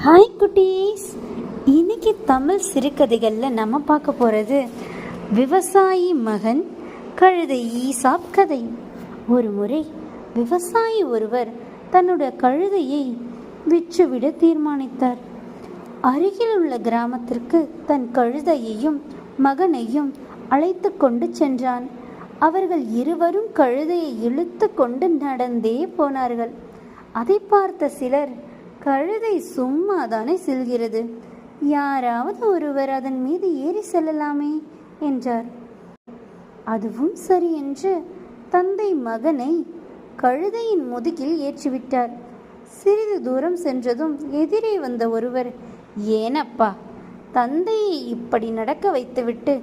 Hi குட்டீஸ், இன்னைக்கு தமிழ் சிறுகதைகளில் நம்ம பார்க்க போகிறது விவசாயி மகன் கழுதை ஈசாப் கதை. ஒரு முறை விவசாயி ஒருவர் தன்னுடைய கழுதையை விற்றுவிட தீர்மானித்தார். அருகில் உள்ள கிராமத்திற்கு தன் கழுதையையும் மகனையும் அழைத்து கொண்டு சென்றான். அவர்கள் இருவரும் கழுதையை இழுத்து கொண்டு நடந்தே போனார்கள். அதை பார்த்த சிலர், கழுதை சும்மாதானே செல்கிறது, யாராவது ஒருவர் அதன் மீது ஏறி செல்லலாமே என்றார். அதுவும் சரி என்று தந்தை மகனை கழுதையின் முதுகில் ஏற்றிவிட்டார். சிறிது தூரம் சென்றதும் எதிரே வந்த ஒருவர், ஏனப்பா, தந்தையை இப்படி நடக்க வைத்துவிட்டு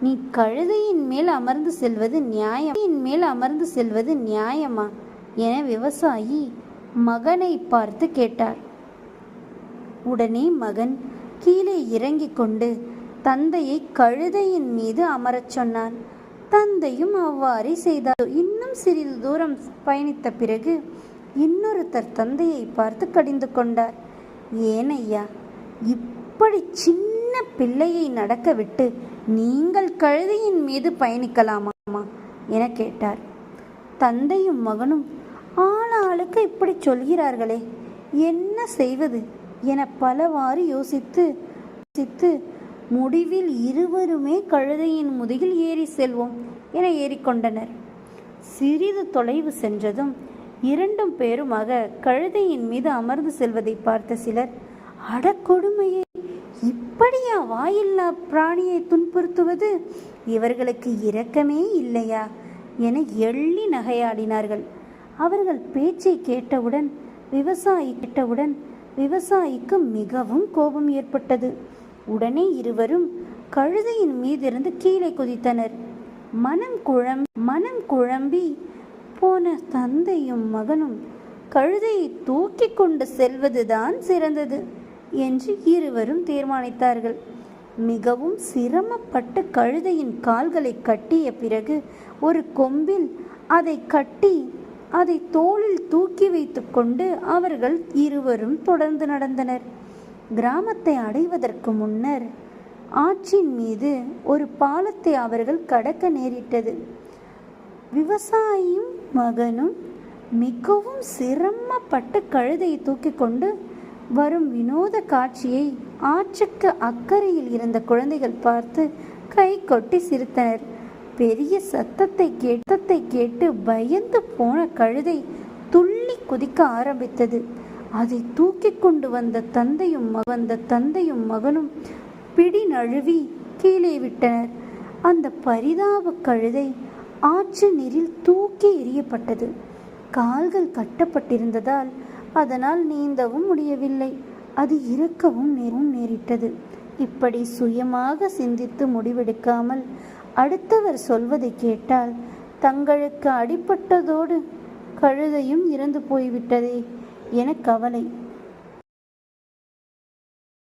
நீ கழுதையின் மேல் அமர்ந்து செல்வது நியாயமா என விவசாயி மகனை பார்த்து கேட்டார். உடனே மகன் கீழே இறங்கிக் கொண்டு தந்தையை கழுதையின் மீது அமரச் சொன்னான். தந்தையும் அவ்வாறே செய்தார். இன்னும் சிறிது தூரம் பயணித்த பிறகு இன்னொருத்தர் தந்தையை பார்த்து கடிந்து கொண்டார். ஏனையா, இப்படி சின்ன பிள்ளையை நடக்க விட்டு நீங்கள் கழுதையின் மீது பயணிக்கலாமா என கேட்டார். தந்தையும் மகனும், ஆளாளுக்கு இப்படி சொல்கிறார்களே, என்ன செய்வது என பலவாறு யோசித்து முடிவில் இருவருமே கழுதையின் முதுகில் ஏறி செல்வோம் என ஏறிக்கொண்டனர். சிறிது தொலைவு சென்றதும் இரண்டும் பேருமாக கழுதையின் மீது அமர்ந்து செல்வதை பார்த்த சிலர், அடக்கொடுமையை, இப்படியா வாயில்லா பிராணியை துன்புறுத்துவது, இவர்களுக்கு இரக்கமே இல்லையா என எள்ளி நகையாடினார்கள். அவர்கள் பேச்சை கேட்டவுடன் விவசாயிக்கு மிகவும் கோபம் ஏற்பட்டது. உடனே இருவரும் கழுதையின் மீதிருந்து கீழே குதித்தனர். மனம் குழம்பி போன தந்தையும் மகனும் கழுதையை தூக்கி கொண்டு செல்வதுதான் சிறந்தது என்று இருவரும் தீர்மானித்தார்கள். மிகவும் சிரமப்பட்டு கழுதையின் கால்களை கட்டிய பிறகு ஒரு கொம்பில் அதை கட்டி அதை தோளில் தூக்கி வைத்து கொண்டு அவர்கள் இருவரும் தொடர்ந்து நடந்தனர். கிராமத்தை அடைவதற்கு முன்னர் ஆற்றின் மீது ஒரு பாலத்தை அவர்கள் கடக்க நேரிட்டது. விவசாயியும் மகனும் மிகவும் சிரமப்பட்டு கழுதையை தூக்கி கொண்டு வரும் வினோத காட்சியை ஆற்றுக்கு அக்கறையில் இருந்த குழந்தைகள் பார்த்து கை கொட்டி சிரித்தனர். பெரிய சத்தத்தை கேட்டு பயந்து போன கழுதை துள்ளி குதிக்க ஆரம்பித்தது. அதை தூக்கி கொண்டு வந்த தந்தையும் மகனும் பிடி நழுவி கீழே விட்டனர். அந்த பரிதாப கழுதை ஆற்று நீரில் தூக்கி எறியப்பட்டது. கால்கள் கட்டப்பட்டிருந்ததால் அதனால் நீந்தவும் முடியவில்லை. அது இறக்கவும் நேரிட்டது. இப்படி சுயமாக சிந்தித்து முடிவெடுக்காமல் அடுத்தவர் சொல்வதை கேட்டால் தங்களுக்கு அடிபட்டதோடு கழுதையும் இறந்து போய்விட்டதே என கவலை.